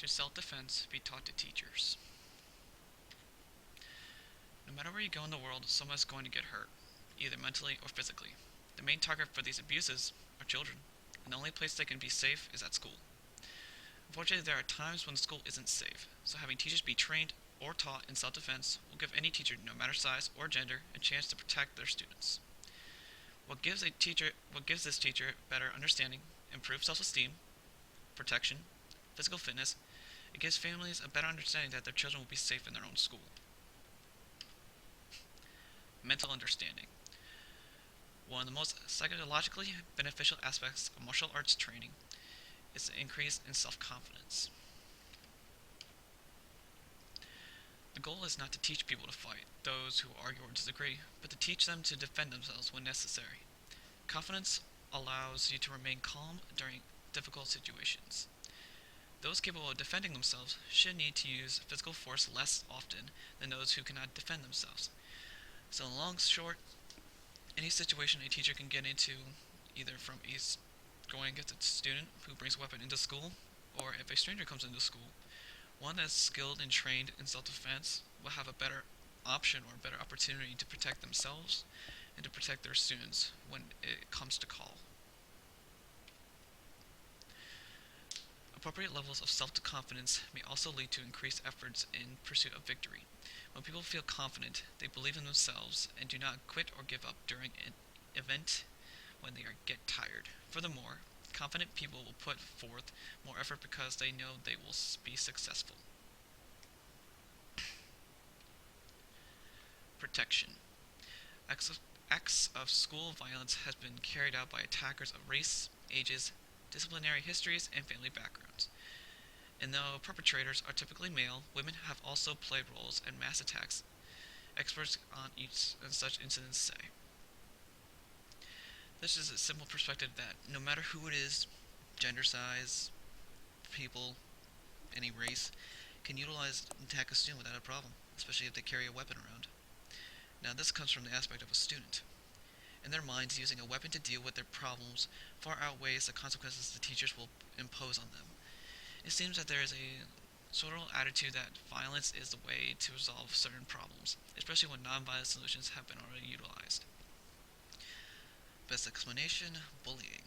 Should self-defense be taught to teachers? No matter where you go in the world, someone is going to get hurt, either mentally or physically. The main target for these abuses are children, and the only place they can be safe is at school. Unfortunately, there are times when the school isn't safe, so having teachers be trained or taught in self-defense will give any teacher, no matter size or gender, a chance to protect their students. What gives this teacher better understanding, improved self-esteem, protection, physical fitness, it gives families a better understanding that their children will be safe in their own school. Mental understanding. One of the most psychologically beneficial aspects of martial arts training is the increase in self-confidence. The goal is not to teach people to fight those who argue or disagree, but to teach them to defend themselves when necessary. Confidence allows you to remain calm during difficult situations. Those capable of defending themselves should need to use physical force less often than those who cannot defend themselves. So in long short, any situation a teacher can get into, either from going against a student who brings a weapon into school, or if a stranger comes into school, one that's skilled and trained in self-defense will have a better option or a better opportunity to protect themselves and to protect their students when it comes to call. Appropriate levels of self-confidence may also lead to increased efforts in pursuit of victory. When people feel confident, they believe in themselves and do not quit or give up during an event when they get tired. Furthermore, confident people will put forth more effort because they know they will be successful. Protection. Acts of school violence has been carried out by attackers of race, ages, disciplinary histories, and family backgrounds. And though perpetrators are typically male, women have also played roles in mass attacks. Experts on such incidents say. This is a simple perspective that no matter who it is, gender, size, people, any race, can utilize and attack a student without a problem, especially if they carry a weapon around. Now this comes from the aspect of a student. In their minds, using a weapon to deal with their problems far outweighs the consequences the teachers will impose on them. It seems that there is a sort of attitude that violence is the way to resolve certain problems, especially when non-violent solutions have been already utilized. Best explanation, bullying.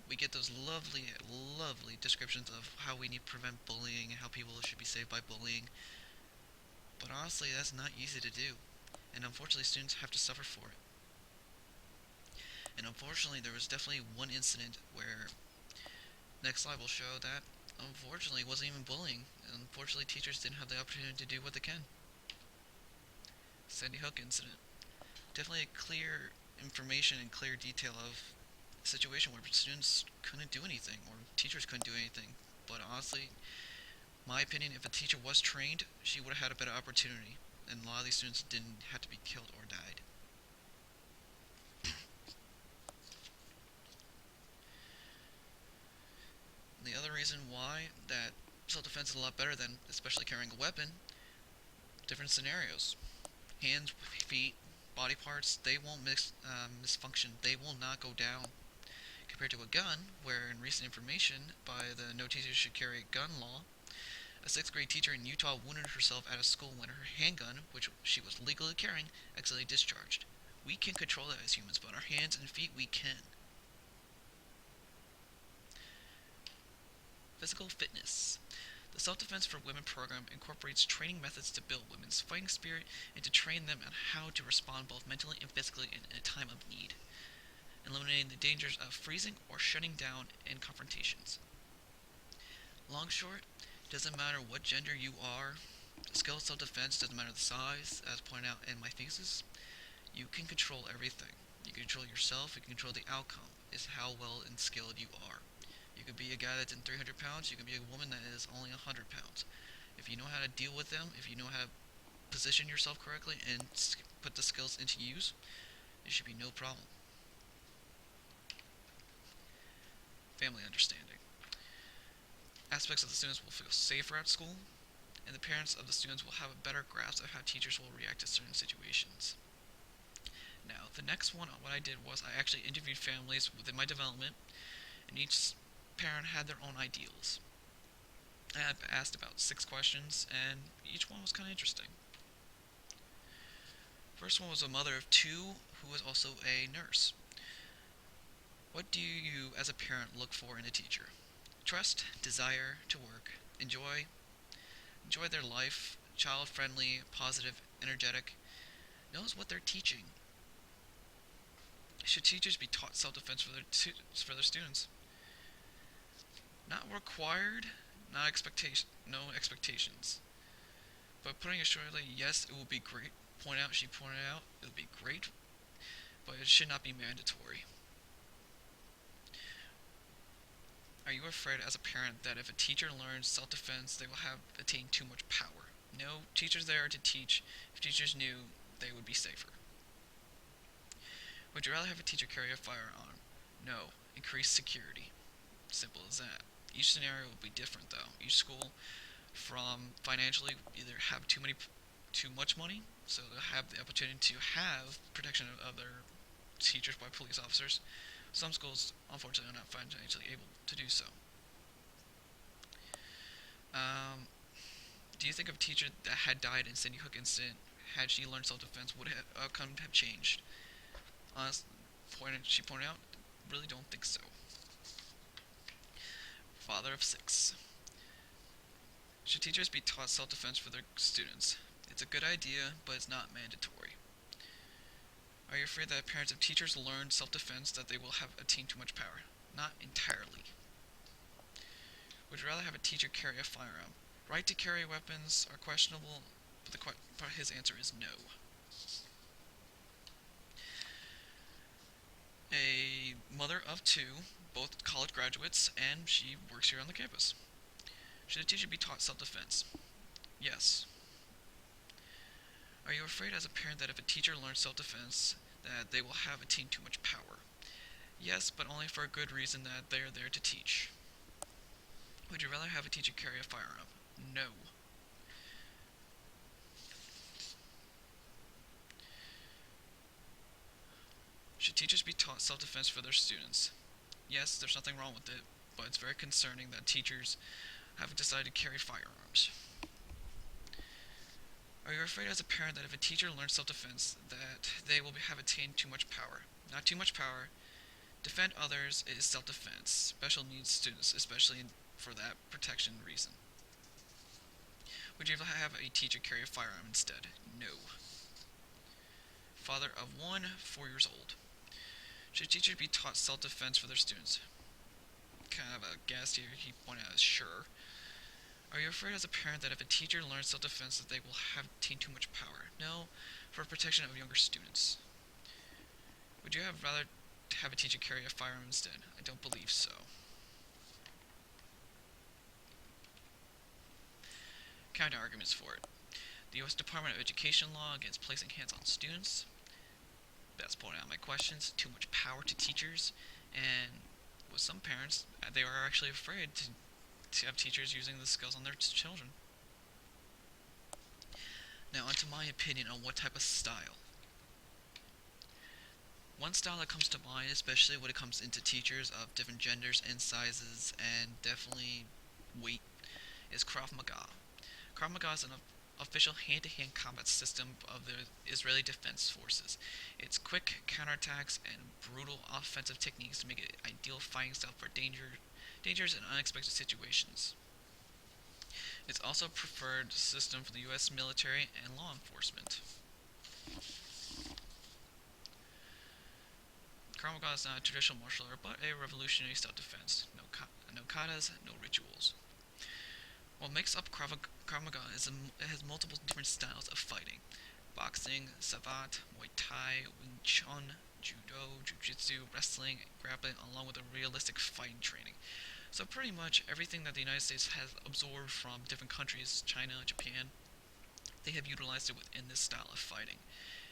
We get those lovely, lovely descriptions of how we need to prevent bullying and how people should be saved by bullying. But honestly, that's not easy to do, and unfortunately students have to suffer for it. And unfortunately, there was definitely one incident where next slide will show that unfortunately it wasn't even bullying, and unfortunately teachers didn't have the opportunity to do what they can. Sandy Hook incident. Definitely a clear information and clear detail of a situation where students couldn't do anything or teachers couldn't do anything. But honestly, my opinion, if a teacher was trained, she would have had a better opportunity, and a lot of these students didn't have to be killed or died. The other reason why that self-defense is a lot better than especially carrying a weapon, different scenarios. Hands, feet, body parts, they won't misfunction. They will not go down. Compared to a gun, where in recent information by the No Teacher Should Carry a Gun law, a 6th grade teacher in Utah wounded herself at a school when her handgun, which she was legally carrying, accidentally discharged. We can control that as humans, but our hands and feet we can. Physical fitness. The Self-Defense for Women program incorporates training methods to build women's fighting spirit and to train them on how to respond both mentally and physically in a time of need, eliminating the dangers of freezing or shutting down in confrontations. Long short, doesn't matter what gender you are, the skill of self-defense doesn't matter the size, as pointed out in my thesis, you can control everything. You can control yourself, you can control the outcome, is how well and skilled you are. You could be a guy that's in 300 pounds, you can be a woman that is only 100 pounds. If you know how to deal with them, if you know how to position yourself correctly and put the skills into use, it should be no problem. Family understanding. Aspects of the students will feel safer at school, and the parents of the students will have a better grasp of how teachers will react to certain situations. Now, the next one, what I did was I actually interviewed families within my development, and each parent had their own ideals. I asked about 6 questions, and each one was kind of interesting. First one was a mother of two who was also a nurse. What do you, as a parent, look for in a teacher? Trust, desire to work, enjoy their life, child friendly, positive, energetic, knows what they're teaching. Should teachers be taught self-defense for their students? Not required, not expectation, no expectations. But putting it shortly, yes, it will be great. She pointed out, it would be great, but it should not be mandatory. Are you afraid as a parent that if a teacher learns self-defense, they will have attained too much power? No, teachers there are to teach. If teachers knew, they would be safer. Would you rather have a teacher carry a firearm? No, increase security. Simple as that. Each scenario will be different though. Each school, from financially, either have too much money, so they'll have the opportunity to have protection of other teachers by police officers. Some schools, unfortunately, are not financially able to do so. Um, do you think if a teacher that had died in Sandy Hook incident, had she learned self-defense, would outcome have changed? She pointed out, really don't think so. Father of 6. Should teachers be taught self-defense for their students? It's a good idea, but it's not mandatory. Are you afraid that if parents of teachers learn self-defense that they will have attained too much power? Not entirely. Would you rather have a teacher carry a firearm? Right to carry weapons are questionable, but his answer is no. A mother of two, both college graduates, and she works here on the campus. Should a teacher be taught self-defense? Yes. Are you afraid as a parent that if a teacher learns self-defense, that they will have attained too much power? Yes, but only for a good reason, that they are there to teach. Would you rather have a teacher carry a firearm? No. Should teachers be taught self-defense for their students? Yes, there's nothing wrong with it, but it's very concerning that teachers have decided to carry firearms. Are you afraid as a parent that if a teacher learns self-defense, that they will have attained too much power? Not too much power. Defend others is self-defense. Special needs students, especially for that protection reason. Would you have a teacher carry a firearm instead? No. Father of 1, 4 years old. Should teachers be taught self-defense for their students? Kind of a guess here. He pointed out, sure. Are you afraid as a parent that if a teacher learns self-defense that they will have attained too much power? No, for protection of younger students. Would you have rather have a teacher carry a firearm instead? I don't believe so. Counter arguments for it. The U.S. Department of Education law against placing hands on students. That's pointing out my questions. Too much power to teachers, and with some parents, they are actually afraid to have teachers using the skills on their children. Now, onto my opinion on what type of style. One style that comes to mind, especially when it comes into teachers of different genders and sizes, and definitely weight, is Krav Maga. Krav Maga is an official hand-to-hand combat system of the Israeli Defense Forces. It's quick counterattacks and brutal offensive techniques to make it an ideal fighting style for dangers and unexpected situations. It's also a preferred system for the U.S. military and law enforcement. Krav Maga is not a traditional martial art, but a revolutionary self-defense. No katas, no rituals. What makes up Krav Maga is it has multiple different styles of fighting. Boxing, savate, Muay Thai, Wing Chun, Judo, Jiu-Jitsu, wrestling, grappling, along with a realistic fighting training. So pretty much everything that the United States has absorbed from different countries, China, Japan, they have utilized it within this style of fighting.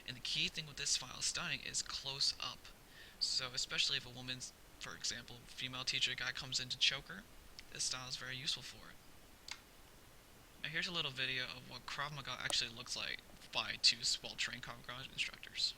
And the key thing with this style of styling is close up. So especially if a woman's, for example, female teacher guy comes in to choke her, this style is very useful for it. Now here's a little video of what Krav Maga actually looks like by two well-trained Krav Maga instructors.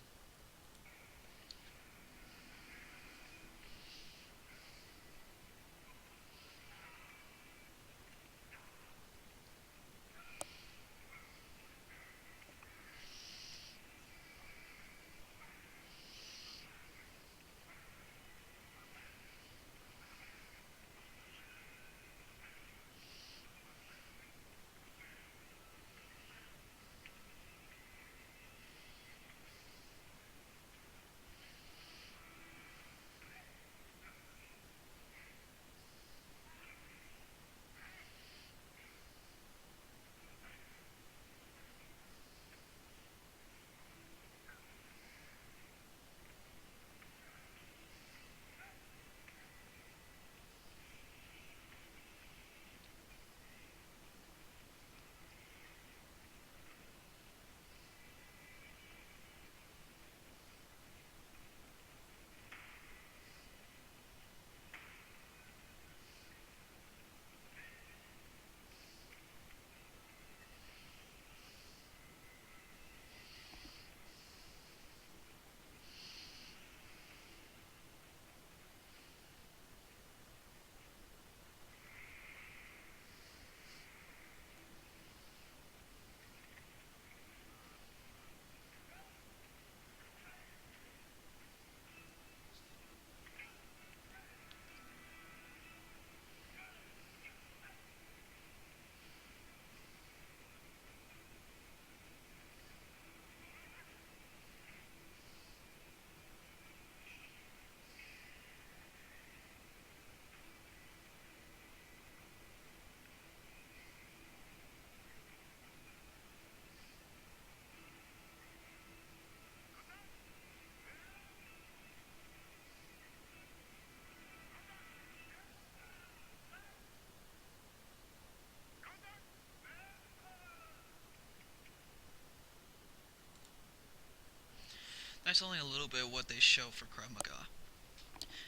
That's only a little bit of what they show for Krav Maga.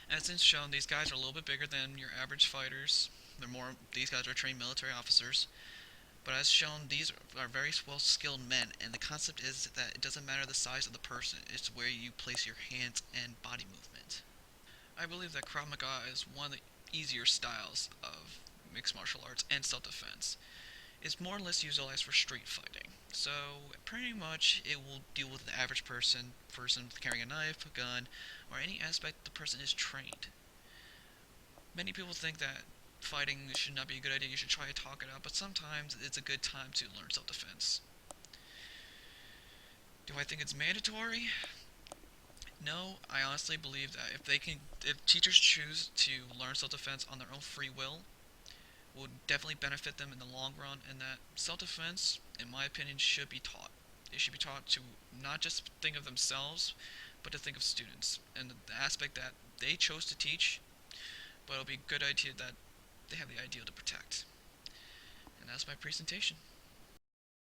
As it's shown, these guys are a little bit bigger than your average fighters. These guys are trained military officers. But as shown, these are very well skilled men, and the concept is that it doesn't matter the size of the person, it's where you place your hands and body movement. I believe that Krav Maga is one of the easier styles of mixed martial arts and self-defense. It's more or less utilized for street fighting. So pretty much it will deal with the average person carrying a knife, a gun, or any aspect the person is trained. Many people think that fighting should not be a good idea, you should try to talk it out, but sometimes it's a good time to learn self-defense. Do I think it's mandatory? No, I honestly believe that if teachers choose to learn self-defense on their own free will, will definitely benefit them in the long run, and that self-defense, in my opinion, should be taught. It should be taught to not just think of themselves, but to think of students and the aspect that they chose to teach, but it'll be a good idea that they have the ideal to protect. And that's my presentation.